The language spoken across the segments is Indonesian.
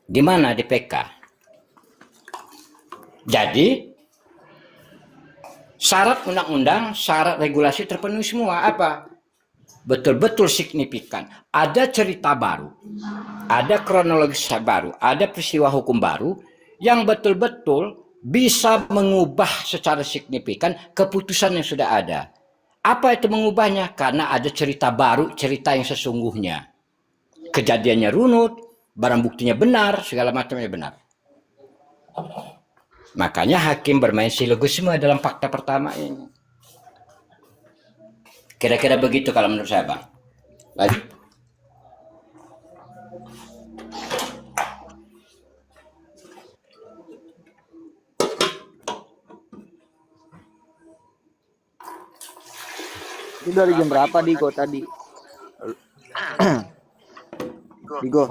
Di mana di PK? Jadi syarat undang-undang, syarat regulasi terpenuhi semua. Apa? Betul-betul signifikan. Ada cerita baru, ada kronologis baru, ada peristiwa hukum baru yang betul-betul bisa mengubah secara signifikan keputusan yang sudah ada. Apa itu mengubahnya? Karena ada cerita baru, cerita yang sesungguhnya. Kejadiannya runut, barang buktinya benar, segala macamnya benar. Makanya hakim bermain silogisme dalam fakta pertama ini. Kira-kira begitu kalau menurut saya, Bang. Lanjut. Itu dari jam berapa Digo tadi? Digo.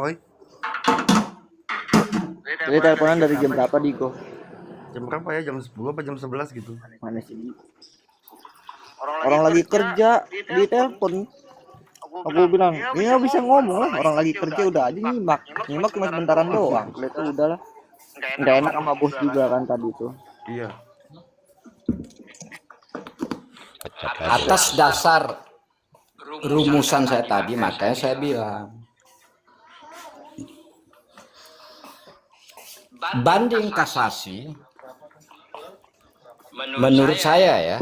Jadi teleponan dari jam berapa Digo? Jam berapa ya? Jam 10 apa jam 11 gitu. Mana sih Digo? Orang lagi kerja di telepon. Aku bilang, ini nggak bisa ngomong lah. Orang lagi kerja udah aja nyimak cuma sebentaran doang. Itu udahlah. Nggak enak sama bos juga kan tadi tuh. Iya. Atas dasar rumusan saya tadi, makanya saya bilang banding kasasi menurut saya ya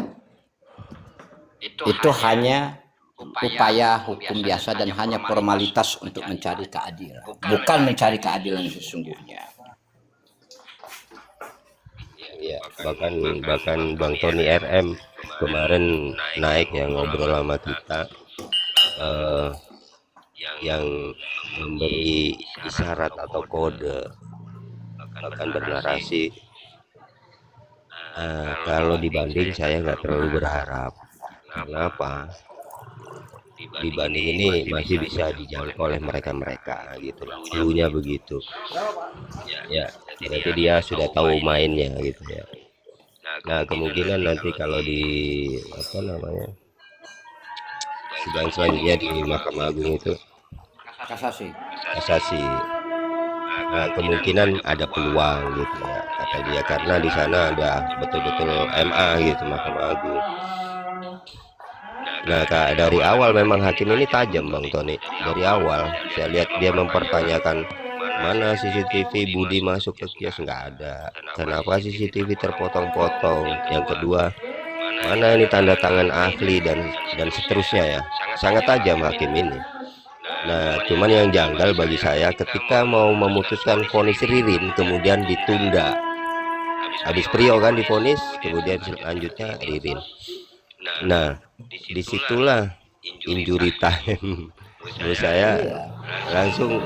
itu hanya upaya hukum biasa dan hanya formalitas untuk mencari keadilan, bukan mencari keadilan yang sesungguhnya. Ya, bahkan Bang Tony RM kemarin naik yang ngobrol sama kita, yang memberi isyarat atau kode akan bernarasi. Kalau dibanding saya nggak terlalu berharap. Kenapa? Dibanding ini masih bisa dijangkau oleh mereka gitu, dulunya begitu. Ya, berarti dia sudah tahu mainnya gitu ya. Nah, kemungkinan nanti kalau di sidang selanjutnya di Mahkamah Agung itu Kasasi. Nah, kemungkinan ada peluang gitu ya, kata dia, karena di sana ada betul-betul MA gitu, Mahkamah Agung. Nah, dari awal memang hakim ini tajam Bang Tony. Dari awal saya lihat dia mempertanyakan mana CCTV Budi masuk ke kios, nggak ada. Kenapa CCTV terpotong-potong? Yang kedua, mana ini tanda tangan ahli dan seterusnya ya. Sangat tajam hakim ini. Nah, cuman yang janggal bagi saya ketika mau memutuskan vonis Ririn kemudian ditunda. Habis Priyo kan divonis, kemudian selanjutnya Ririn. Nah, disitulah injury time. Menurut saya langsung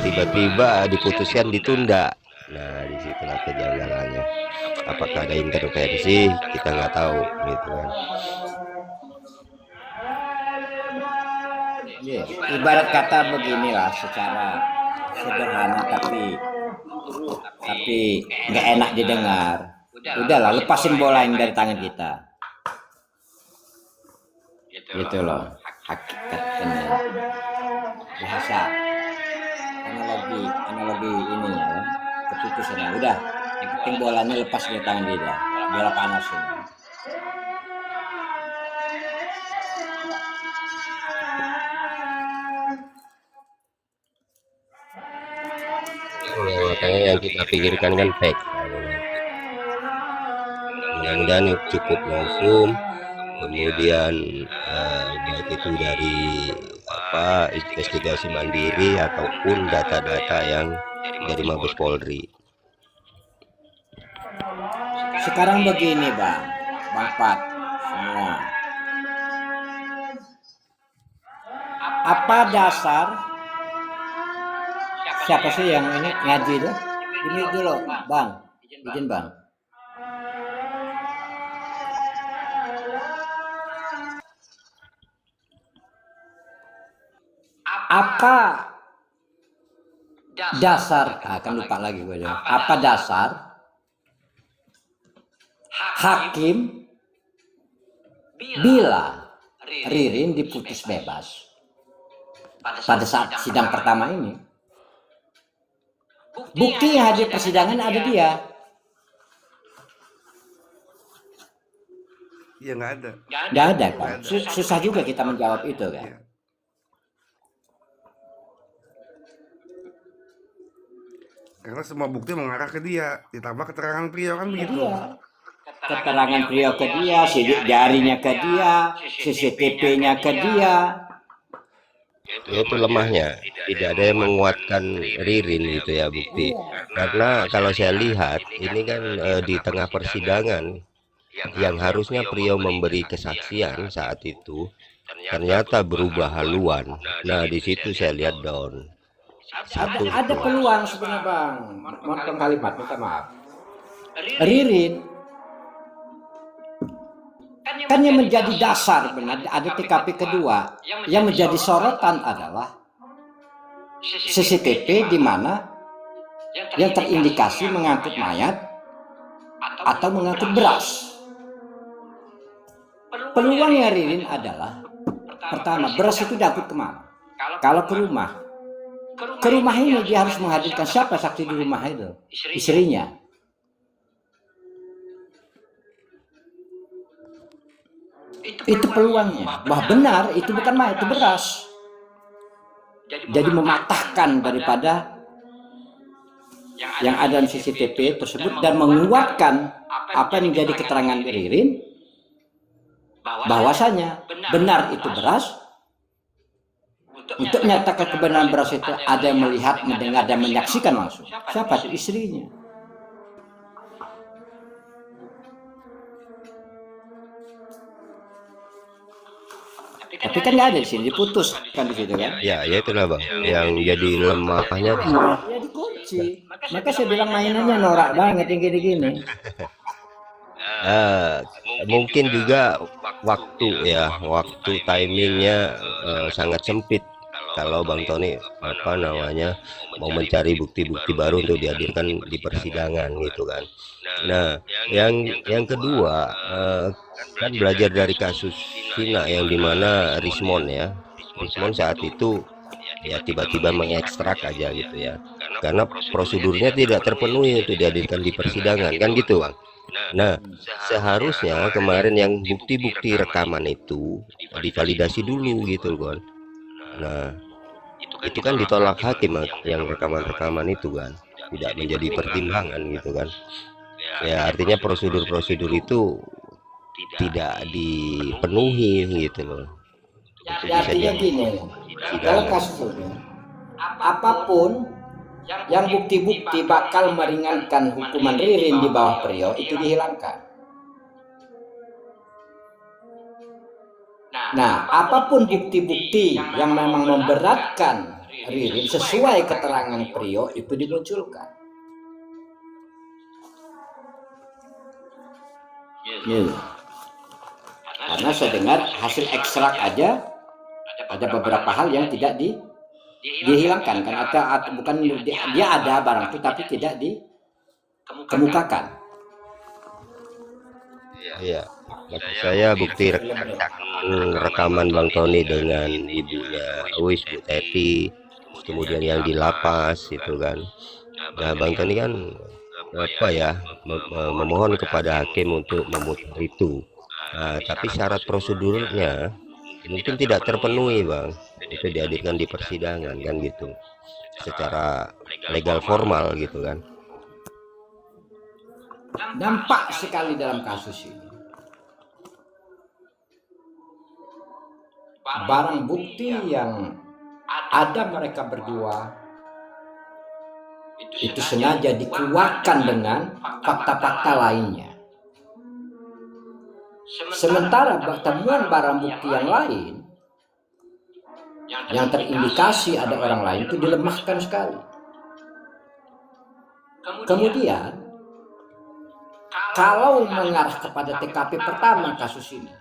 tiba-tiba diputuskan ditunda. Nah, disitulah kejanggalannya. Apakah ada intervensi? Kita nggak tahu, gitu kan. Ibarat kata beginilah secara sederhana tapi nggak enak didengar. Udahlah, lepasin bola yang dari tangan kita. Gitu loh, hakikatnya bahasa analogi ini ya, keputusannya udah, yang penting bolanya lepas dari tangan kita, bola panas ini. Makanya yang kita pikirkan kan PK. Mudah-mudahan cukup hukum, kemudian baik itu dari investigasi mandiri ataupun data-data yang dari Mabes Polri. Sekarang begini Bang Pat semua, apa dasar siapa sih yang ini ngaji tuh? Ini dulu Bang, izin Bang. Apa dasar, akan lupa lagi gue. Apa dasar hakim bila Ririn diputus bebas pada saat sidang pertama ini? Bukti yang hadir persidangan ada dia. Iya nggak ada. Nggak ada kan? Susah juga kita menjawab itu kan. Iya. Karena semua bukti mengarah ke dia, ditambah keterangan Priyo kan begitu. Iya. Keterangan Priyo ke dia, sidik jarinya ke dia, CCTV-nya ke dia. Itu lemahnya, tidak ada yang menguatkan Ririn gitu ya bukti. Karena kalau saya lihat ini kan di tengah persidangan yang harusnya Priyo memberi kesaksian saat itu ternyata berubah haluan. Nah di situ saya lihat down. Ada peluang sebenarnya Bang. Motong kalimat, minta maaf. Ririn kan yang menjadi dasar benar ada TKP kedua yang menjadi sorotan adalah CCTV di mana yang terindikasi mengangkut mayat atau mengangkut beras. Peluangnya Ririn adalah pertama, beras itu diangkut kemana? Kalau ke rumah. Ke rumah ini dia harus menghadirkan siapa saksi di rumah itu? Istrinya. Itu peluangnya. Wah benar, itu bukan mayat, itu beras. Jadi mematahkan daripada yang ada di CCTV tersebut dan menguatkan apa yang menjadi keterangan Ririn bahwasanya benar itu beras. Untuk menyatakan kebenaran beras itu ada yang melihat, mendengar dan menyaksikan langsung. Siapa itu? Istrinya. Tapi kan nggak ada di sini, diputus kan di situ kan? Ya itulah Bang, yang jadi lemahnya. Ya dikunci. Maka saya bilang mainannya norak banget yang gini-gini. Mungkin juga waktu timingnya sangat sempit kalau Bang Tony mau mencari bukti-bukti baru untuk dihadirkan di persidangan gitu kan. Nah yang kedua kan belajar dari kasus Vina yang dimana Rismon saat itu ya tiba-tiba mengekstrak aja gitu ya, karena prosedurnya tidak terpenuhi untuk dihadirkan di persidangan kan gitu Bang. Nah seharusnya kemarin yang bukti-bukti rekaman itu divalidasi dulu gitu kan. Nah itu kan ditolak hakim yang rekaman-rekaman itu kan, tidak menjadi pertimbangan gitu kan. Ya artinya prosedur-prosedur itu tidak dipenuhi gitu loh. Itu Ya bisa artinya gini, dalam kasus ini apapun yang bukti-bukti bakal meringankan hukuman Ririn di bawah Priyo itu dihilangkan. Nah, apapun bukti-bukti yang memang memberatkan Ririn sesuai keterangan Priyo itu dimunculkan. Karena saya dengar hasil ekstrak aja ada beberapa hal yang tidak dihilangkan kan, atau bukan dia ada barang itu tapi tidak dikemukakan. Iya, maksud saya bukti rekaman Bang Tony dengan ibunya Uis, Bu Teti, kemudian yang di lapas itu kan. Nah Bang Tony kan memohon kepada hakim untuk memutar itu. Nah, tapi syarat prosedurnya mungkin tidak terpenuhi Bang, itu dihadirkan di persidangan kan gitu, secara legal formal gitu kan. Nampak sekali dalam kasus ini barang bukti yang ada mereka berdua itu sengaja dikuatkan dengan fakta-fakta lainnya. Sementara temuan barang bukti yang lain yang terindikasi ada orang lain itu dilemahkan sekali. Kemudian kalau mengarah kepada TKP pertama kasus ini,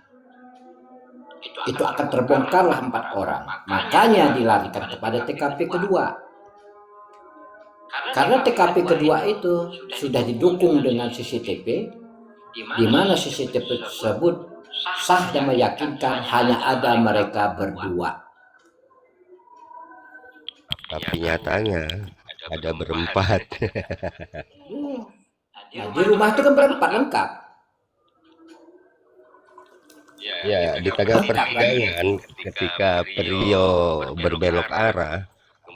itu akan terbongkarlah 4 orang. Makanya dilarikan kepada TKP kedua. Karena TKP kedua itu sudah didukung dengan CCTV, di mana CCTV tersebut sah dan meyakinkan hanya ada mereka berdua. Tapi nyatanya ada berempat. Nah, di rumah itu kan berempat lengkap. Ya, di tengah persidangan ketika Prio berbelok arah,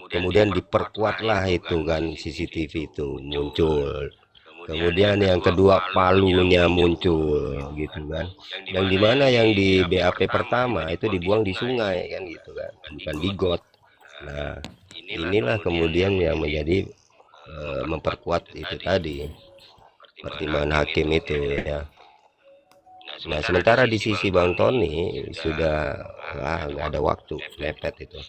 kemudian diperkuatlah itu kan CCTV itu muncul. Kemudian yang kedua palunya muncul gitu kan. Yang dimana yang di BAP pertama itu dibuang di sungai kan gitu kan, bukan di got. Nah, inilah kemudian yang menjadi memperkuat itu tadi pertimbangan hakim itu ya. Nah, sementara di sisi Bang Tony sudah nggak ada waktu, mepet itu.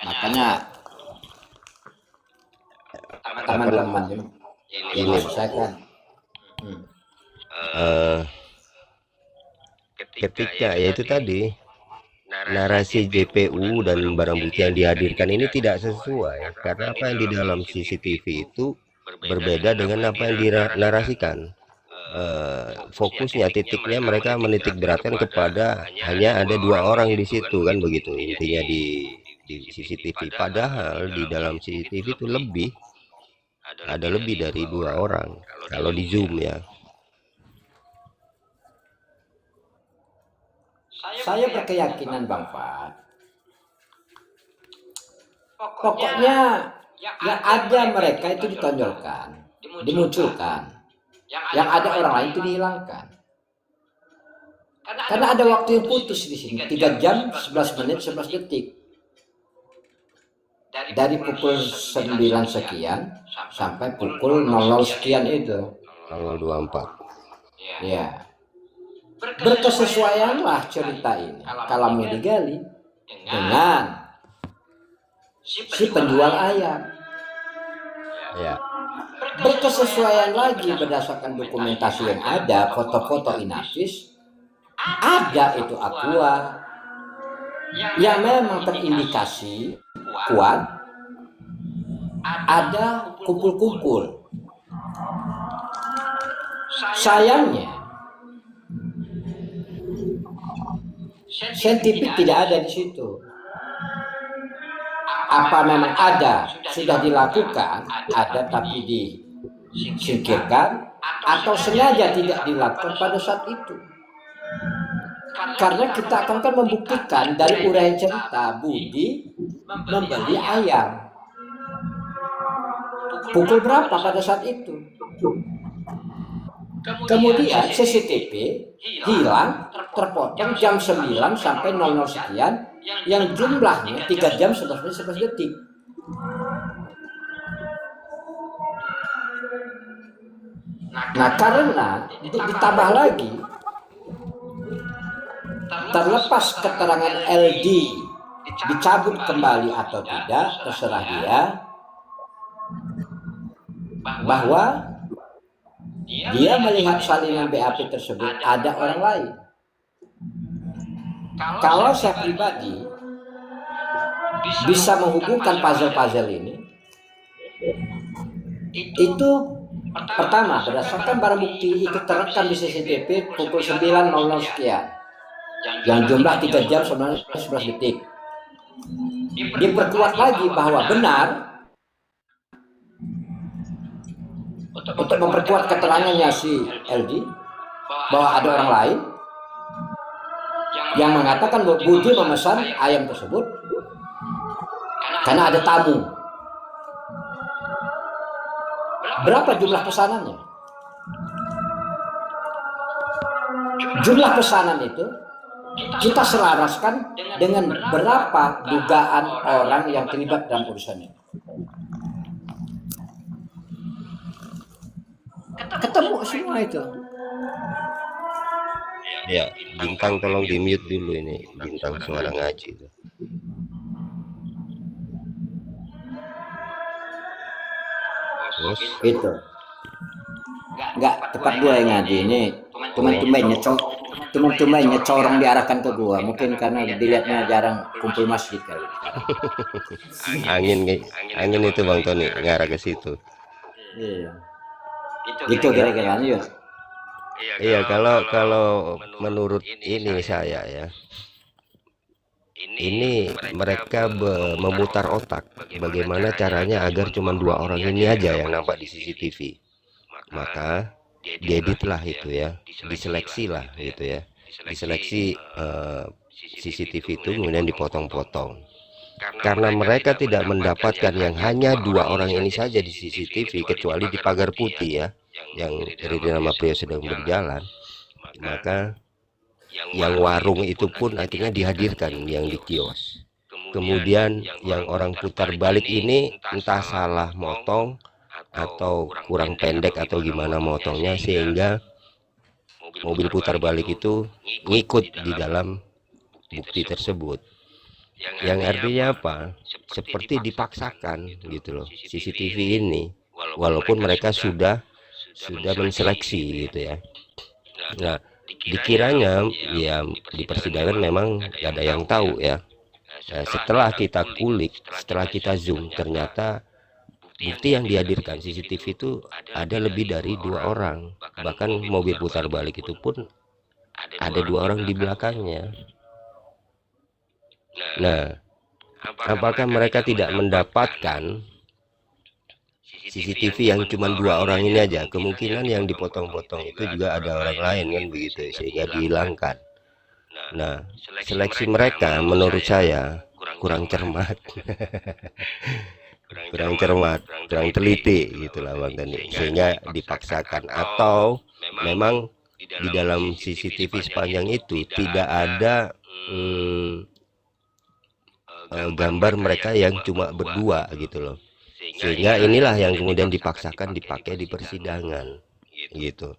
Makanya teman-teman ini Ini selesaikan. eh, ketika ya itu tadi narasi JPU dan barang bukti yang dihadirkan ini tidak sesuai karena apa yang di dalam CCTV itu berbeda dengan apa yang dinarasikan. Fokusnya titiknya mereka menitik beratkan kepada hanya ada 2 orang di situ kan begitu intinya di CCTV, padahal di dalam CCTV itu ada lebih dari 2 orang kalau di zoom ya. Saya berkeyakinan Bang Fat, pokoknya yang ada mereka itu ditonjolkan, dimunculkan, yang ada orang lain itu dihilangkan. Karena ada waktu yang putus di sini, 3 jam 11 menit 11 detik. Dari pukul 9 sekian sampai pukul 00 sekian itu. Tanggal 24. Ya. Berkesesuaianlah cerita ini kalau mau digali dengan si penjual ayam. Ya. Berkesesuaian lagi berdasarkan dokumentasi yang ada, foto-foto Inavis, ada itu Aqua yang memang terindikasi kuat, ada kumpul-kumpul. Sayangnya saintifik tidak ada di situ. Apa memang ada, sudah dilakukan, ada tapi disingkirkan, atau sengaja tidak dilakukan pada saat itu. Karena kita akan membuktikan dari uraian cerita Budi membeli ayam. Pukul berapa pada saat itu? Kemudian CCTV hilang, terpotong jam 9 sampai 00 sekian, yang jumlahnya 3 jam 11 menit 11 detik. Nah, karena ditambah lagi, terlepas keterangan LD dicabut kembali atau tidak, terserah dia, bahwa dia melihat salinan BAP tersebut ada orang lain. Kalau saya pribadi bisa menghubungkan puzzle-puzzle ini, itu pertama berdasarkan barang bukti ikut terekam di CCTV pukul 9.00 sekian, yang jumlah 3 jam 11 detik. Diperkuat lagi bahwa benar untuk memperkuat keterangannya si LD bahwa ada orang lain yang mengatakan bahwa Budi memesan ayam tersebut karena ada tamu. Berapa jumlah pesanannya? Jumlah pesanan itu kita selaraskan dengan berapa dugaan orang yang terlibat dalam urusan ini. Ketemu semua itu. Ya, Bintang tolong di mute dulu ini, Bintang suara ngaji itu. Terus Itu. Enggak tepat gua yang ngaji ini. Teman-temannya corong diarahkan ke gua. Mungkin karena dilihatnya jarang kumpul masjid kali. angin itu Bang Tony ngarah ke situ. Iya. Gitu kira-kira ya. Iya, kalau menurut ini saya ya, Ini mereka memutar otak bagaimana caranya agar cuma 2 orang ini aja yang nampak di CCTV. Maka dieditlah itu ya, diseleksi lah gitu ya, diseleksi CCTV itu kemudian dipotong-potong. Karena mereka tidak mendapatkan yang hanya 2 orang ini saja di CCTV, kecuali di pagar putih ya, yang dari nama pria sedang berjalan, maka yang warung itu pun akhirnya dihadirkan yang di kios. Kemudian yang orang putar balik ini entah salah motong atau kurang pendek atau gimana motongnya, sehingga mobil putar balik itu ngikut di dalam bukti tersebut. Yang artinya apa? Seperti dipaksakan gitu loh CCTV ini, walaupun mereka sudah menseleksi gitu ya. Nah, dikiranya ya di persidangan memang gak ada yang tahu ya. Setelah kita kulik, setelah kita zoom, ternyata bukti yang dihadirkan CCTV itu ada lebih dari 2 orang. Bahkan mobil putar balik itu pun ada 2 orang di belakangnya. Nah, apakah mereka tidak mendapatkan CCTV yang cuma 2 orang ini aja? Kemungkinan yang dipotong-potong itu juga ada orang lain kan begitu, sehingga dihilangkan. Nah, seleksi mereka menurut saya kurang cermat. kurang teliti gitulah Bang Tani, sehingga dipaksakan. Atau memang di dalam CCTV sepanjang itu tidak ada gambar mereka yang cuma berdua gitu loh, sehingga inilah yang kemudian dipaksakan dipakai di persidangan gitu.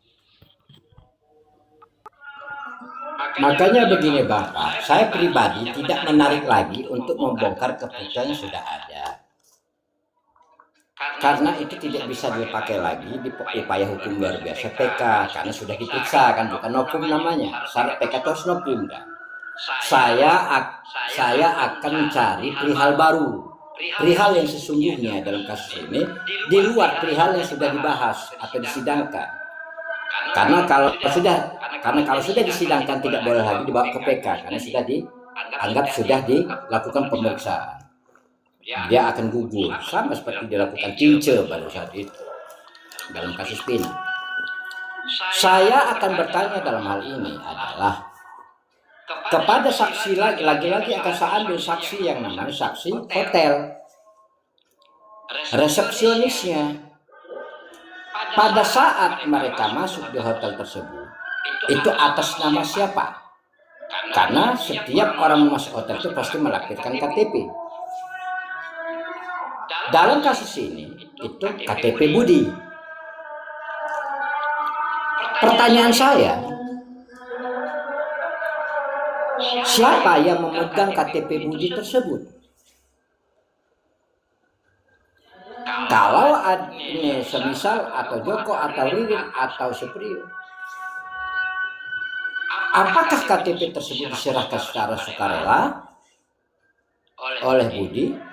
Makanya begini Bapak, saya pribadi tidak menarik lagi untuk membongkar keputusan yang sudah ada. Karena itu tidak bisa dipakai lagi di upaya hukum luar biasa PK, karena sudah diperiksa kan, bukan novum namanya. Syarat PK itu harus novum kan. Saya akan mencari perihal baru, perihal yang sesungguhnya dalam kasus ini di luar perihal yang sudah dibahas atau disidangkan. Karena kalau sudah disidangkan tidak boleh lagi dibawa ke PK, karena sudah dianggap sudah dilakukan pemeriksaan. Dia akan gugur, sama seperti dilakukan Cince pada saat itu dalam kasus Pina. Saya akan bertanya dalam hal ini adalah kepada saksi, lagi-lagi akan saya ambil saksi yang namanya saksi hotel, resepsionisnya. Pada saat mereka masuk di hotel tersebut, itu atas nama siapa? Karena setiap orang masuk hotel itu pasti melampirkan KTP. Dalam kasus ini itu KTP Budi. Pertanyaan saya, siapa yang memegang KTP Budi tersebut? Kalau ini semisal atau Joko atau Ririn atau Supriyo, apakah KTP tersebut diserahkan secara sukarela oleh Budi,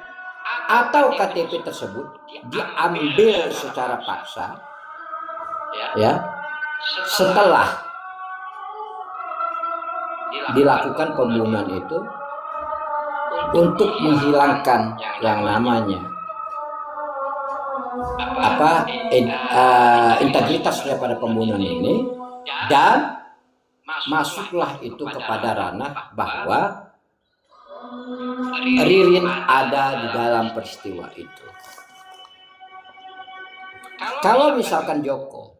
atau KTP tersebut diambil secara paksa ya setelah dilakukan pembunuhan itu untuk menghilangkan yang namanya integritas daripada pembunuhan ini, dan masuklah itu kepada ranah bahwa Ririn ada di dalam peristiwa itu. Kalau misalkan Joko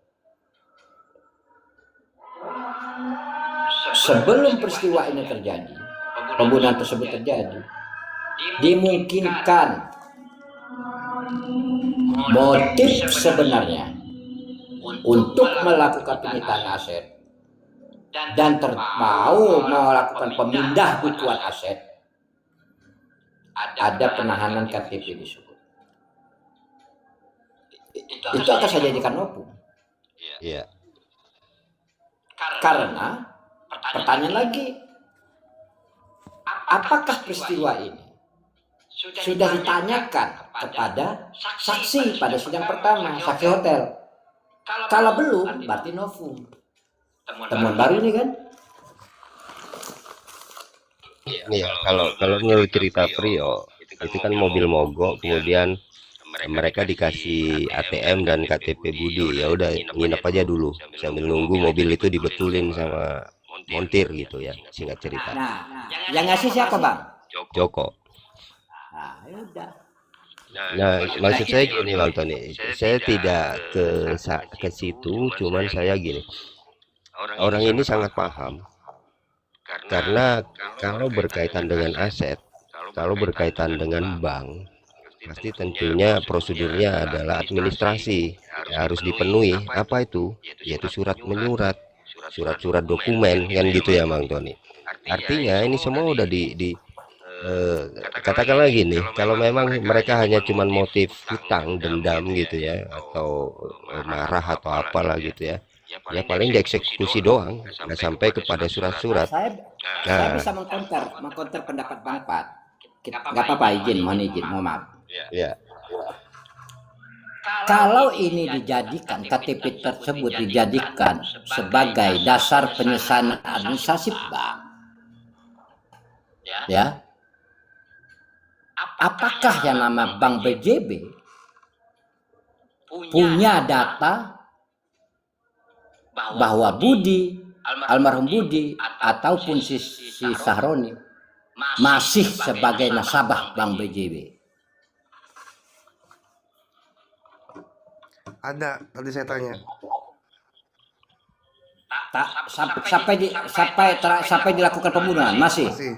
sebelum peristiwa ini terjadi, pembunuhan tersebut terjadi, dimungkinkan motif sebenarnya untuk melakukan penyitaan aset dan mau melakukan pemindah bukuan aset, ada penahanan KTP disebut. Itu akan saya jadikan novum. Iya. Karena pertanyaan lagi, apakah peristiwa ini sudah ditanyakan kepada saksi pada sidang pertama, saksi hotel? Kalau belum, berarti novum. Temuan baru ini kan. Iya, kalau kalau menurut cerita Prio, itu kan mobil mogok, kemudian mereka dikasih ATM dan KTP Budi. Ya udah nginep aja dulu sambil nunggu mobil itu dibetulin sama montir gitu ya, singkat cerita. Nah, yang ngasih siapa bang? Joko. Nah, ya udah. Nah, maksud saya gini Bang Tony, saya tidak ke situ, cuman saya gini, orang ini sangat paham karena kalau berkaitan dengan aset, kalau berkaitan dengan bank, pasti tentunya prosedurnya adalah administrasi. Ya, harus dipenuhi. Apa itu? Yaitu surat menyurat, surat-surat dokumen kan gitu ya Bang Tony. Artinya ini semua udah eh, katakanlah gini, kalau memang mereka hanya cuman motif hutang, dendam gitu ya, atau marah atau apalah gitu ya, ya paling dieksekusi doang, nggak sampai kepada surat-surat. Saya Nah, bisa mengkonter pendapat Bang Pat. Nggak apa-apa, mohon izin, mohon maaf. ya, Kalau ini dijadikan KTP tersebut dijadikan sebagai dasar penyelesaian administrasi bank, ya, apakah yang nama Bank BJB punya data bahwa Budi, almarhum Budi ataupun si Sahroni masih sebagai nasabah Bank BJB? Ada, tadi saya tanya. Sampai dilakukan pembunuhan masih. Masih.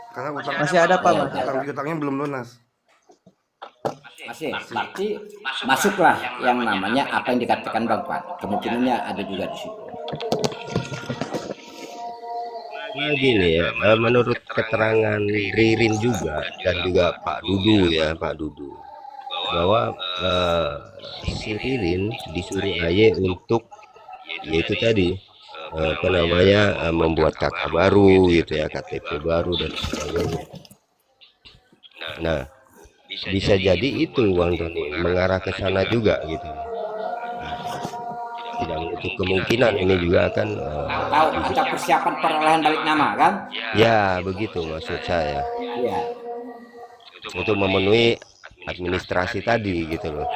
Karena Masih ada Pak, masih ada. utang piutangnya belum lunas. Masih. Berarti masuklah yang namanya apa yang dikatakan Bang Pat. Kemungkinannya ada juga di situ. nah gini ya, menurut keterangan Ririn juga dan juga Pak Dudu ya, Pak Dudu, bahwa si Ririn disuruh Aye untuk yaitu tadi apa namanya membuat kakak baru gitu ya, KTP baru dan sebagainya. Nah, bisa jadi itu Bang Tony mengarah ke sana juga gitu. Tidak menutup kemungkinan ini juga akan Atau persiapan perolehan balik nama kan? ya begitu maksud saya, Iya. untuk memenuhi administrasi tadi gitu loh.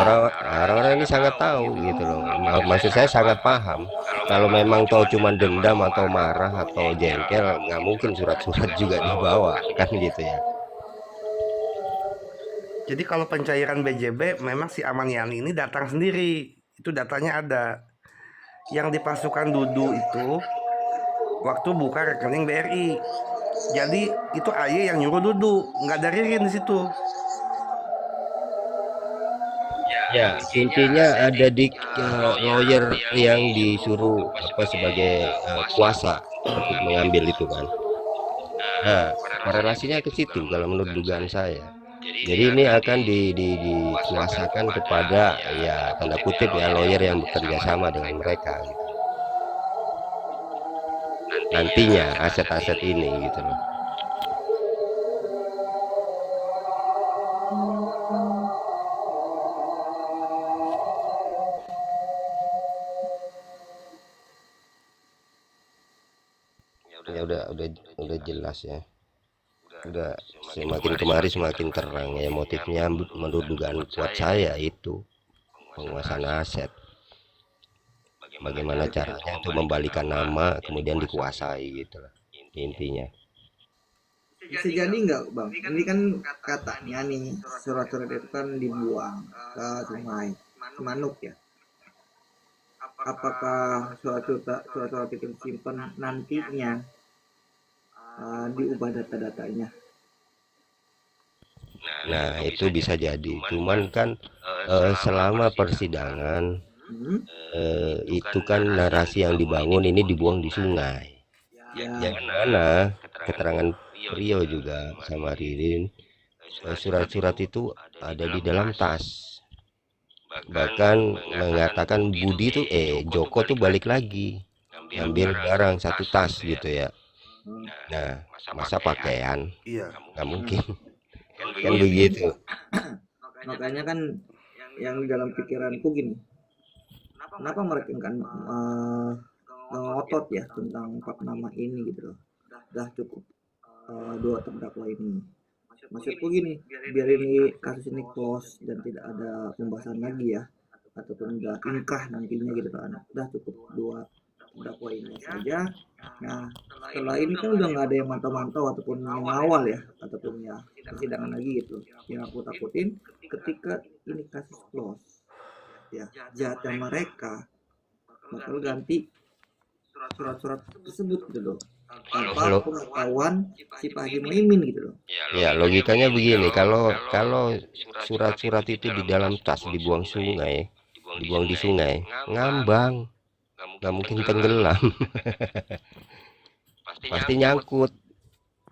Orang-orang ini sangat tahu gitu loh. Maksud saya sangat paham. Kalau memang tahu cuma dendam atau marah atau jengkel, nggak mungkin surat-surat juga dibawa kan gitu ya. Jadi kalau pencairan BJB memang si Aman Yani ini datang sendiri. Itu datanya ada. Yang dipasukan Dudu itu waktu buka rekening BRI. Jadi itu Aye yang nyuruh Dudu, nggak ada Ririn di situ. Ya, intinya ada di lawyer yang disuruh apa sebagai kuasa untuk mengambil itu kan. Nah, korelasinya ke situ kalau menurut dugaan saya. Jadi ini akan dikuasakan kepada ya tanda kutip ya lawyer yang bekerja sama dengan mereka gitu. Nantinya aset-aset ini gitu loh. Ya udah jelas ya. Udah semakin kemari semakin terang ya, motifnya menurut dugaan kuat saya itu penguasaan aset. Bagaimana caranya untuk membalikan nama kemudian dikuasai gitu lah intinya. Bisa jadi nggak Bang? Ini kan katanya nih surat-surat itu kan dibuang ke sungai Manuk ya. Apakah surat-surat itu disimpan nantinya diubah data-datanya? Nah itu bisa jadi, cuman kan selama persidangan itu kan narasi yang dibangun ini dibuang di sungai. Ya, Yang mana keterangan Rio juga sama Ririn, surat-surat itu ada di dalam tas. Bahkan mengatakan Budi tuh Joko tuh balik lagi ngambil barang satu tas gitu ya. Nah, masa pakaian Iya. nggak mungkin kan begitu. makanya kan yang di dalam pikiranku gini, kenapa mereka kan ngotot ya tentang empat nama ini gitu loh. Udah cukup dua terdakwa ini. Maksudku gini, biar ini kasus ini close dan tidak ada pembahasan lagi ya, ataupun udah ingkrah nantinya gitu kan. Udah cukup dua terdakwa ini saja. Nah, setelah ini kan udah nggak ada yang mantau-mantau ataupun yang ngawal ya, ataupun ya persidangan lagi gitu. Yang aku takutin ketika ini kasus close, ya jatah mereka bakal ganti surat-surat tersebut gitu loh, tanpa Lo- pengetahuan si Pak Haji Muimin gitu loh. Ya, logikanya begini, kalau kalau surat-surat itu di dalam tas dibuang sungai, dibuang di sungai, ngambang, nggak mungkin tenggelam, pasti nyangkut.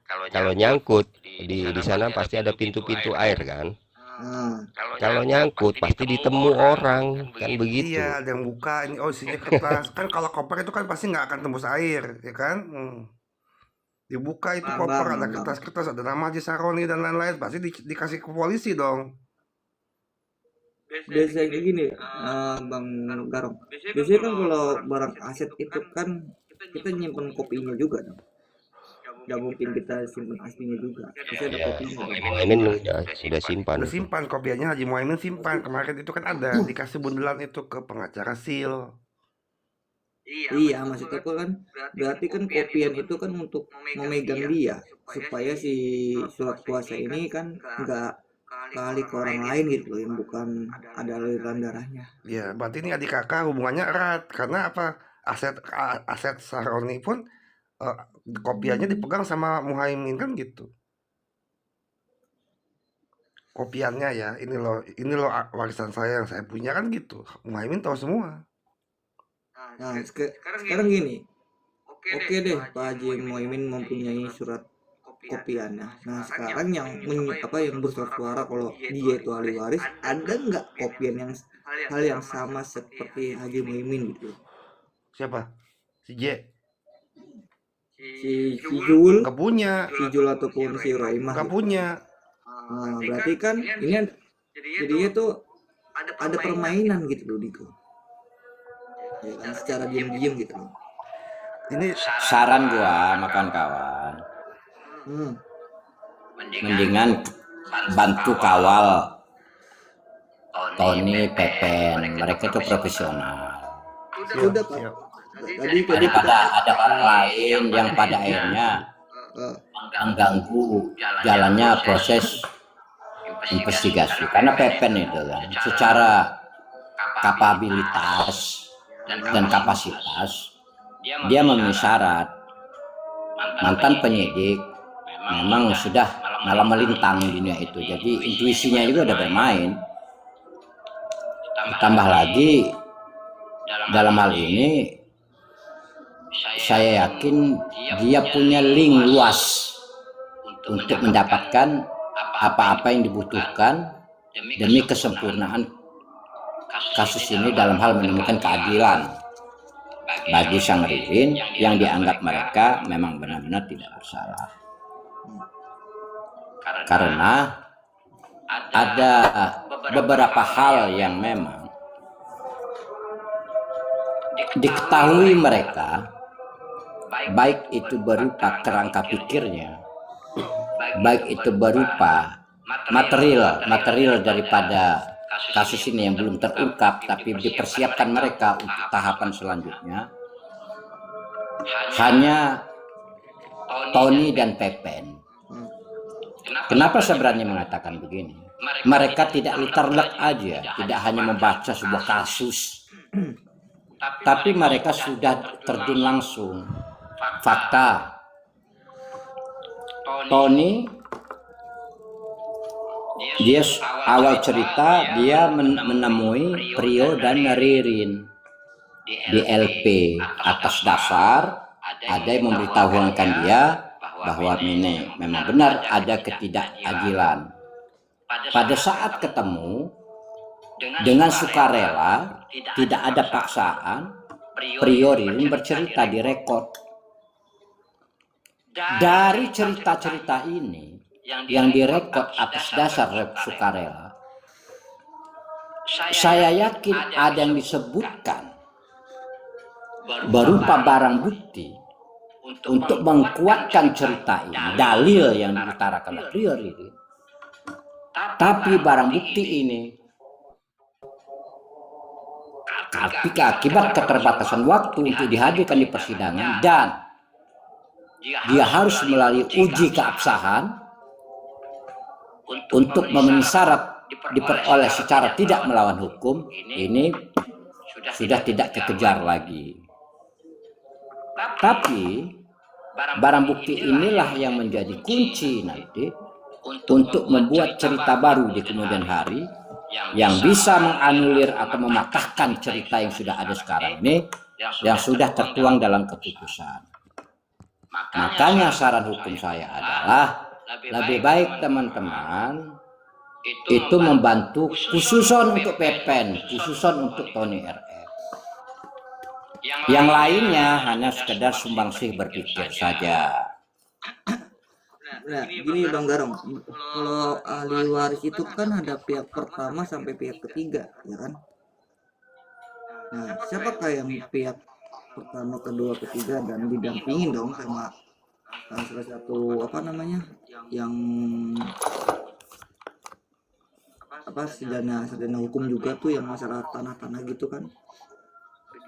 Kalau nyangkut di sana pasti ada pintu-pintu air kan. Nah, Kalau nyangkut pasti ditemu orang, kan begitu. Iya, ada yang buka ini, oh isinya kertas. Kan kalau koper itu kan pasti nggak akan tembus air, ya kan? Dibuka itu koper, ada Bang. kertas-kertas, ada nama Haji Saroni dan lain-lain, pasti dikasih ke polisi dong. Biasanya gini, Bang Garong. Biasanya kan kalau barang aset itu kan kita nyimpen kopinya juga dong. Gak mungkin kita simpen aslinya juga. Pasti ada Ya, kopinya dong. Muhaimin sudah simpan. Udah simpan kopiannya, Haji Muhaimin simpan. Kemarin itu kan ada dikasih bundelan itu ke pengacara Sil. Iya, maksud aku kan berarti kan kopian itu kan untuk memegang dia supaya si surat kuasa ini kan nggak kali ke orang lain gitu loh, yang bukan ada aliran darahnya. Ya, berarti ini adik kakak hubungannya erat. Karena apa? Aset Saroni pun kopiannya dipegang sama Muhaimin kan gitu. Kopiannya ya, ini loh warisan saya yang saya punya kan gitu. Muhaimin tahu semua. Nah, sekarang gini, oke deh Pak Haji Muimin mempunyai surat kopiannya. Nah, sekarang yang yang bersuara kalau dia itu ahli waris, ada nggak kopian yang hal yang sama seperti Haji Muimin gitu? Siapa? Si J. Si Jul, Nggak punya. si Jul ataupun si Roimah. Nggak Gitu. punya. Nah, berarti kan ini jadinya tuh ada permainan gitu loh Diko. Ya kan, secara diam-diam gitu loh. Ini Saran gua makan kawan, Hmm. mendingan bantu kawal Tony, Pepen, mereka itu profesional. Udah Pak. siap. Tadi Daripada ada orang lain yang pada akhirnya eh, mengganggu jalannya proses investigasi. Karena Pepen itu kan secara kapabilitas dan kapasitas dia memenuhi syarat. Mantan penyidik memang sudah malah melintang di dunia itu, jadi intuisinya juga udah bermain. Ditambah lagi dalam hal ini saya yakin dia punya link luas untuk mendapatkan apa-apa yang dibutuhkan demi kesempurnaan kasus ini dalam hal menemukan keadilan bagi sang Ririn yang dianggap mereka memang benar-benar tidak bersalah. Karena ada beberapa hal yang memang diketahui mereka, baik itu berupa kerangka pikirnya, baik itu berupa material daripada kasus ini yang belum terungkap tapi dipersiapkan mereka untuk tahapan selanjutnya, hanya Tony dan Pepen. Kenapa saya berani mengatakan begini? Mereka tidak literlek aja, tidak hanya membaca sebuah kasus, tapi mereka sudah terjun langsung. Fakta, Tony, dia awal cerita dia menemui Prio dan Ririn di LP atas dasar ada yang memberitahukan dia bahwa ini memang benar ada ketidakadilan. Pada saat ketemu dengan sukarela, tidak ada paksaan, Prio Ririn bercerita di rekod. Dari cerita-cerita ini yang direkod atas dasar sukarela, saya yakin ada yang disebutkan berupa barang bukti untuk menguatkan cerita ini, dalil yang diutarakan oleh Rio Ririn. Tapi barang bukti ini akibat keterbatasan waktu untuk dihadirkan di persidangan dan dia harus melalui uji keabsahan untuk memenuhi syarat diperoleh secara tidak melawan hukum, ini sudah tidak dikejar lagi. Tapi barang bukti inilah yang menjadi kunci nanti untuk membuat cerita baru di kemudian hari yang bisa menganulir atau mematahkan cerita yang sudah ada sekarang ini, yang sudah tertuang dalam keputusan. Makanya saran hukum saya adalah lebih baik teman-teman itu membantu khususon untuk Pepen, khususon untuk Tony RF. Yang lainnya hanya sekedar sumbangsih berpikir saja. Nah, gini Bang Garong, kalau ahli waris itu kan ada pihak pertama sampai pihak ketiga, ya kan? Nah, siapakah yang pihak pertama, kedua, ketiga dan didampingin dong sama salah satu yang sarjana hukum juga tuh, yang masalah tanah-tanah gitu kan,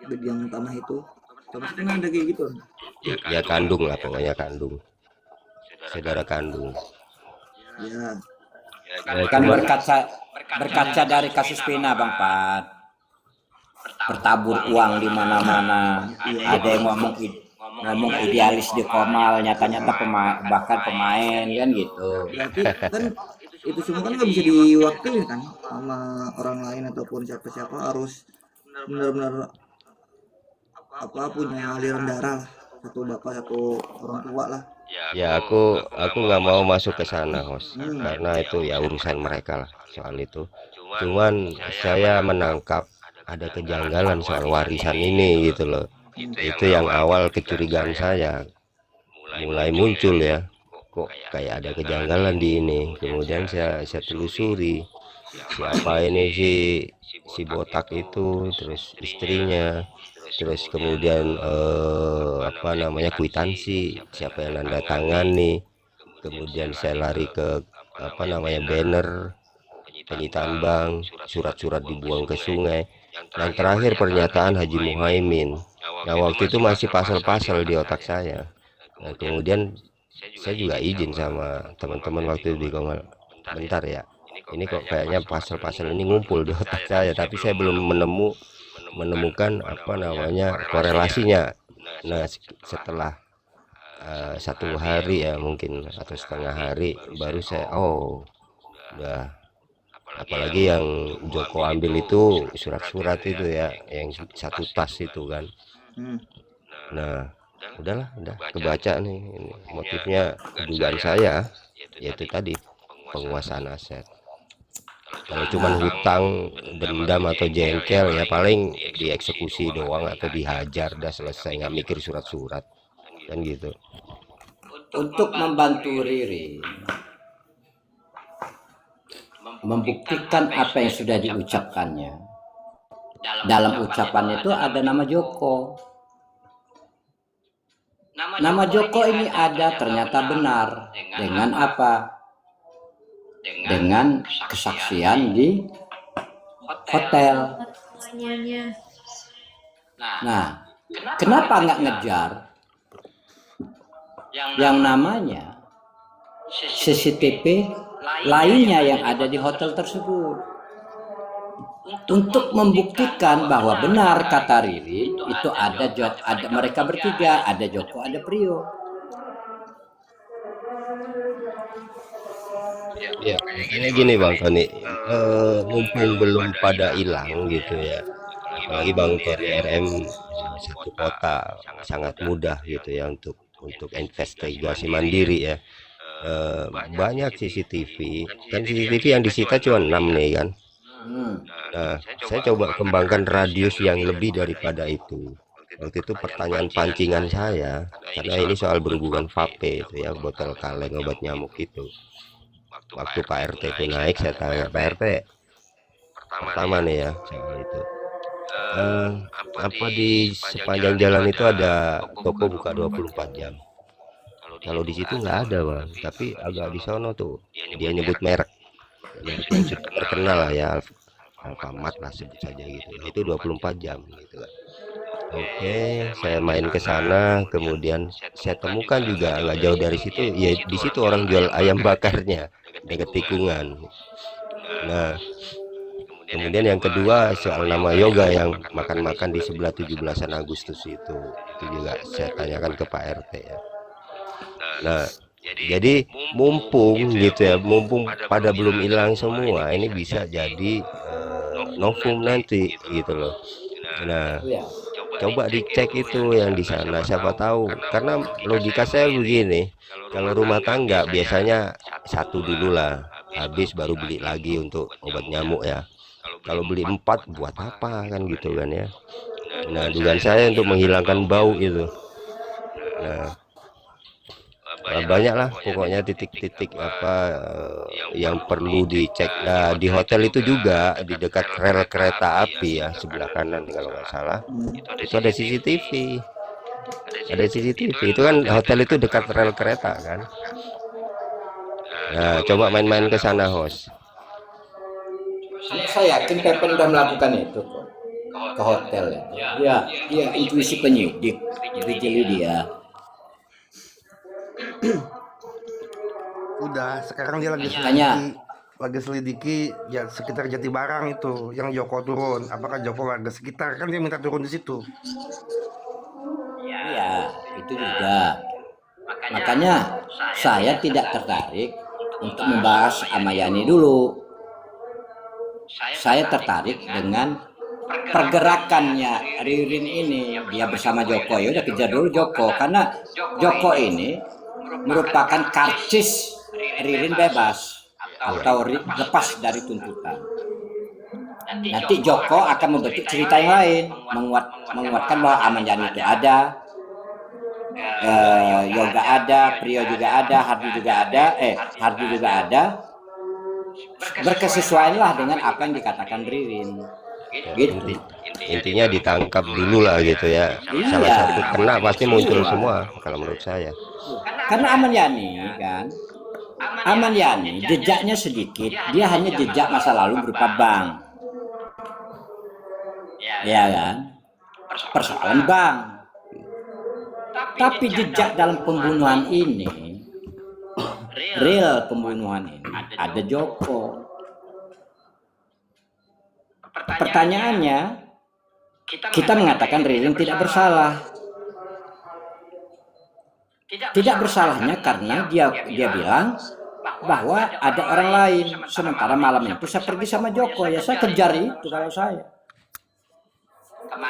bidang tanah itu, pasti kan ada kayak gitu. Ya kandung lah, pokoknya kandung, saudara kandung. Ya, Kan berkaca dari kasus Pina, Bang Pat, bertabur uang di mana-mana. Ada yang ngomong idealis di Komal, nyata-nyata bahkan pemain kan gitu. berarti kan itu semua kan nggak bisa diwakilin kan sama orang lain ataupun siapa-siapa, harus benar-benar punya aliran darah lah, satu bapak satu orang tua lah. Ya aku nggak mau masuk ke sana, Host, karena itu ya urusan mereka lah soal itu. Cuman saya menangkap ada kejanggalan soal warisan ini gitu loh. Itu yang awal kecurigaan saya mulai muncul ya, kok kayak ada kejanggalan di ini. Kemudian saya telusuri siapa ini si botak itu, terus istrinya, terus kemudian kwitansi siapa yang nanda tangani. Kemudian saya lari ke banner penyitaan bank, surat-surat dibuang ke sungai. Yang terakhir pernyataan Haji Muhaimin. Nah, waktu itu masih pasal-pasal di otak saya. Nah, kemudian saya juga izin sama teman-teman waktu itu di Komal, bentar ya, ini kok kayaknya pasal-pasal ini ngumpul di otak saya, tapi saya belum menemukan korelasinya. Nah, setelah 1 hari ya mungkin atau setengah hari baru saya udah, apalagi yang Joko ambil itu surat-surat itu ya, yang satu tas itu kan. Nah, udah kebaca nih ini motifnya. Dugaan saya yaitu tadi penguasaan aset. Kalau cuman hutang, dendam atau jengkel ya paling dieksekusi doang atau dihajar, dah selesai, nggak mikir surat-surat kan gitu. Untuk membantu Riri membuktikan apa yang sudah diucapkannya, dalam ucapan itu ada nama Joko. Nama Joko ini ada, ternyata benar. Dengan apa? Dengan kesaksian di hotel. Nah, kenapa nggak ngejar yang namanya CCTV lainnya yang ada di hotel tersebut, untuk membuktikan bahwa benar kata Riri itu ada mereka bertiga, ada Joko, ada Prio. Ya gini Bang Tony, mumpung belum pada hilang gitu ya, apalagi Bang Tony RM satu kota, sangat mudah gitu ya untuk investigasi mandiri ya. Banyak CCTV, kan CCTV yang disita cuma 6 nih kan. Nah, saya coba kembangkan radius yang lebih daripada itu. Waktu itu pertanyaan pancingan saya, karena ini soal berhubungan vape itu ya, botol kaleng obat nyamuk itu. Waktu Pak RT itu naik, saya tanya, Pak RT, pertama nih ya soal itu, eh, apa di sepanjang jalan itu ada toko buka 24 jam. Kalau di situ nggak ada bang, tapi agak di sono tuh dia nyebut merek terkenal lah ya, Alfamart lah sebut saja gitu. Nah, itu 24 jam gitu kan. Oke, saya main ke sana, kemudian saya temukan juga nggak jauh dari situ, ya di situ orang jual ayam bakarnya dekat tikungan. Nah, kemudian yang kedua soal nama yoga yang makan-makan di sebelah 17-an Agustus itu juga saya tanyakan ke Pak RT ya. Nah, jadi mumpung gitu ya, mumpung pada belum hilang semua, ini bisa jadi novum nanti gitu loh. Nah, Ya. coba dicek itu yang di sana, siapa tahu. Karena logika saya begini, kalau rumah tangga biasanya satu dulu lah, habis baru beli lagi untuk obat nyamuk ya. Kalau beli 4 buat apa kan gitu kan ya. Nah, dugaan saya untuk menghilangkan bau itu. Nah, banyak lah pokoknya titik-titik apa yang perlu dicek. Nah, di hotel itu juga di dekat rel kereta api ya sebelah kanan kalau nggak salah itu ada CCTV. Ada CCTV itu kan hotel itu dekat rel kereta kan. Nah, coba main-main ke sana host. Saya yakin Pepen udah melakukan itu kok ke hotel ya. Dia intuisi penyidik, jadi dia. Udah, sekarang dia Tanya. lagi selidiki ya sekitar Jatibarang itu yang Joko turun. Apakah Joko warga sekitar, kan dia minta turun di situ. Iya, itu juga. Makanya saya tidak tertarik untuk membahas Amayani dulu. Saya tertarik dengan pergerakannya Ririn ini. Dia bersama Joko, ya udah kejar dulu Joko, karena Joko ini merupakan karcis Ririn bebas atau lepas dari tuntutan. Nanti Joko akan membentuk cerita yang lain, menguatkan bahwa Amayani itu ada, Yoga ada, Priyo juga ada, Hardi juga ada. Berkesesuaian lah dengan apa yang dikatakan Ririn. Gitu. Intinya ditangkap dulu lah gitu ya. Salah satu kena pasti muncul semua kalau menurut saya. Karena Aman Yani jejaknya sedikit, dia hanya jejak masa lalu berupa bank. Ya kan? Persoalan bank. Tapi jejak dalam pembunuhan ini, real pembunuhan ini, ada Joko. Pertanyaannya, kita mengatakan Ririn tidak bersalah. Tidak bersalahnya karena dia bilang bahwa ada orang lain. Sementara malam itu saya pergi sama Joko, ya saya kejar itu kalau saya.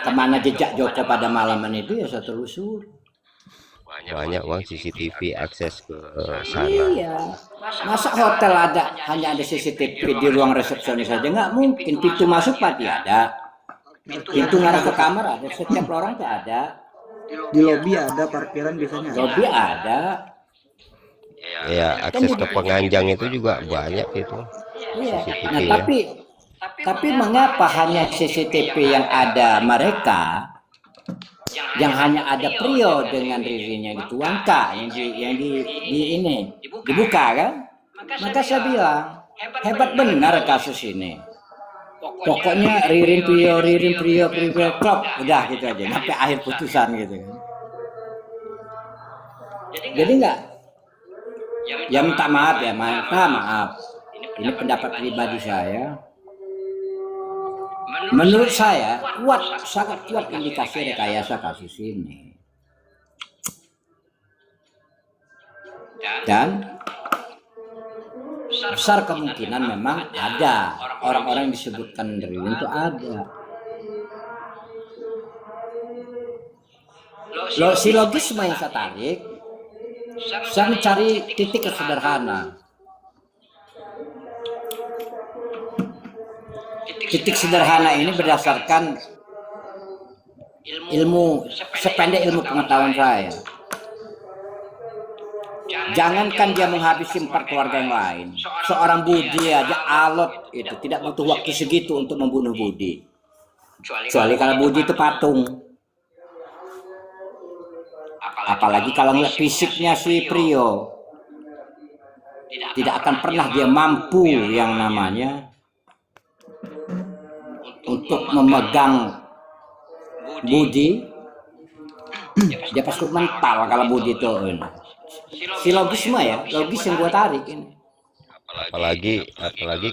Kemana jejak Joko pada malaman itu ya saya telusuri. Banyak uang CCTV akses ke sana. Iya. Masa hotel hanya ada CCTV di ruang resepsionis saja? Nggak mungkin. Pintu masuk pasti ada. Pintu ngarah ke kamar ada. Setiap lorong tuh ada. Di lobi ada, parkiran biasanya ada. Lobi ada. Ya, akses ke penganjang itu juga banyak itu. Iya. CCTV Nah, ya. tapi mengapa hanya CCTV yang ada mereka, yang hanya ada Priyo dengan Ririn yang dituangkan, yang dibuka kan? Maka saya bilang hebat benar kasus ini. Pokoknya Ririn Priyo, klop, udah gitu aja sampai akhir putusan gitu kan. Jadi enggak, ya minta maaf ya, maaf. Ini pendapat pribadi saya. Menurut saya sangat kuat indikasi rekayasa kasus ini. Dan besar kemungkinan memang ada orang-orang yang disebutkan Ririn itu ada. Silogisme yang saya tarik, saya mencari titik yang sederhana. Titik sederhana ini berdasarkan sependek ilmu pengetahuan saya. Jangankan dia menghabisi 4 keluarga yang lain, seorang Budi aja alot itu tidak butuh waktu segitu untuk membunuh Budi. Kecuali kalau Budi itu patung. Apalagi kalau ngeliat fisiknya si Prio, tidak akan pernah dia mampu yang namanya untuk memegang Budi. Dia pasti mental kalau Budi itu. Si logisme ya, logis yang gua tarik ini. Apalagi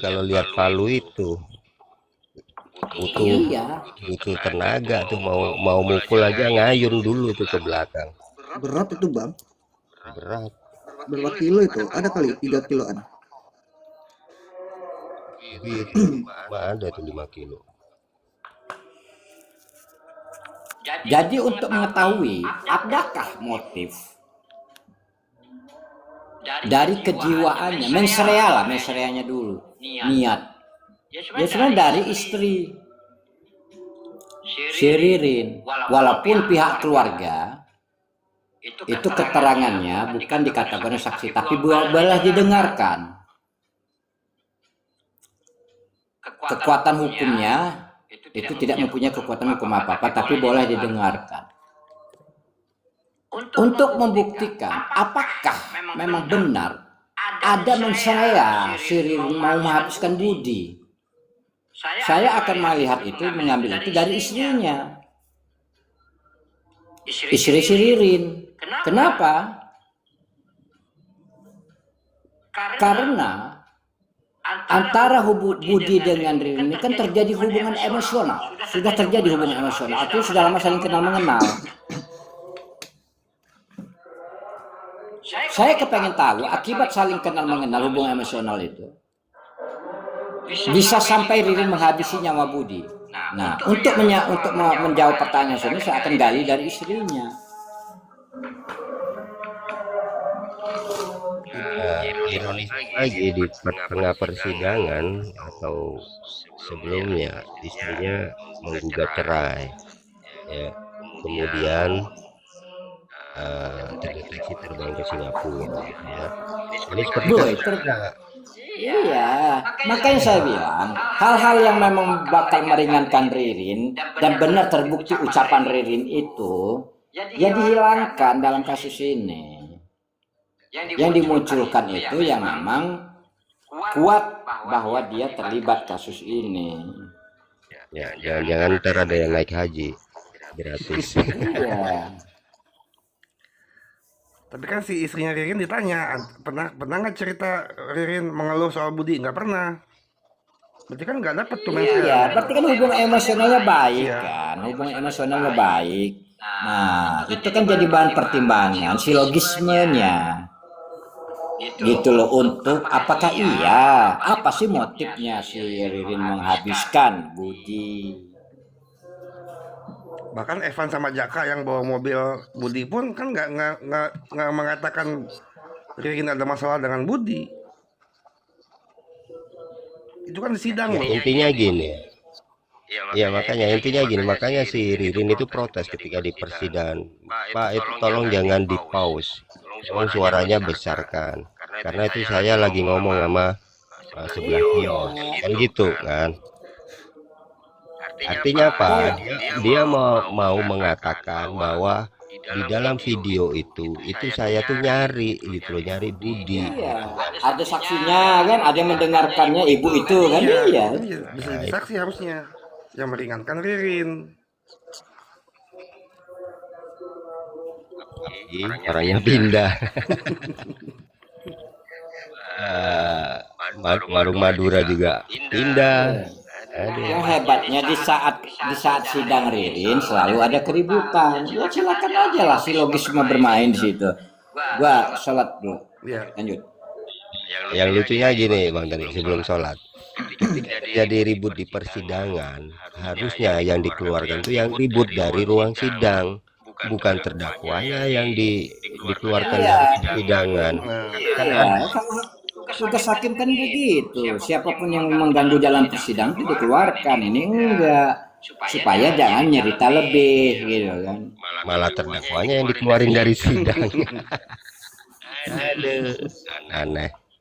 kalau lihat Palu itu butuh Iya, butuh tenaga tuh, mau mukul aja ngayun dulu tuh ke belakang. Berat itu bang, Berat. berapa kilo itu? Ada kali 3 kiloan. Itu mah ada tuh 5 kilo. jadi untuk mengetahui adakah motif dari kejiwaannya, mensreanya dulu, niat. Ya sebenarnya dari istri si Ririn, walaupun pihak keluarga itu keterangannya bukan dikategorikan saksi, tapi boleh didengarkan. Kekuatan hukumnya itu tidak mempunyai kekuatan hukum apa-apa, tapi boleh didengarkan. Untuk membuktikan apakah memang benar ada mensrea si Ririn mau menghabiskan Budi. Saya akan melihat itu, mengambil itu dari istrinya, istri si Ririn. Kenapa? Karena antara Budi dengan Ririn ini kan terjadi hubungan emosional, sudah terjadi hubungan emosional, artinya sudah lama saling kenal mengenal. Saya kepengen tahu akibat saling kenal mengenal, hubungan emosional itu bisa sampai Ririn menghabisi nyawa Budi. Nah, untuk menjawab pertanyaan ini saya akan gali dari istrinya. Ironis lagi di tengah persidangan atau sebelumnya istrinya menggugat cerai, ya. Kemudian terdeteksi terbang ke Singapura, ya. Ini seperti Iya, makanya saya bilang hal-hal yang memang bakal meringankan Ririn dan benar terbukti ucapan Ririn itu ya dihilangkan dalam kasus ini. Yang dimunculkan itu yang memang kuat bahwa dia terlibat kasus ini. ya, jangan ntar ada yang naik haji gratis. Iya. Tapi kan si istrinya Ririn ditanya, pernah nggak cerita Ririn mengeluh soal Budi? Nggak pernah. Berarti kan nggak dapet tuh Iya, berarti kan hubungan emosionalnya baik Iya. kan, hubungan emosionalnya baik. Nah, itu kan jadi bahan pertimbangan silogismenya. Gitu loh, untuk apakah iya, apa sih motifnya si Ririn menghabiskan Budi? Bahkan Evan sama Jaka yang bawa mobil Budi pun kan nggak mengatakan Ririn ada masalah dengan Budi. Itu kan di sidang loh. Intinya gini, ya makanya si Ririn itu protes ketika di persidangan. Pak, itu tolong jangan di pause, tolong suaranya besarkan, karena itu saya lagi ngomong sama sebelah kios, kan gitu kan. Artinya apa? Dia mau mengatakan bahwa di dalam video itu saya tuh nyari Budi. Iya, ada saksinya kan, ada yang mendengarkannya, ibu itu kan, iya. Bisa jadi saksi harusnya yang meringankan Ririn. Orangnya pindah. Warung Madura juga pindah. Yang hebatnya di saat sidang Ririn selalu ada keributan. Ya silakan aja lah si logisme bermain di situ. Gua sholat dulu. Iya. Lanjut. Yang lucunya gini Bang Tani, sebelum sholat, ketika jadi ribut di persidangan, harusnya yang dikeluarkan itu yang ribut dari ruang sidang, bukan terdakwanya yang dikeluarkan dari persidangan. Ya, tugas hakim kan begitu. Siapapun yang mengganggu jalan persidangan itu dikeluarkan. Ini enggak, supaya jangan nyerita lebih gitu kan. Malah terdakwanya yang dikeluarin dari sidang. Aduh, aneh.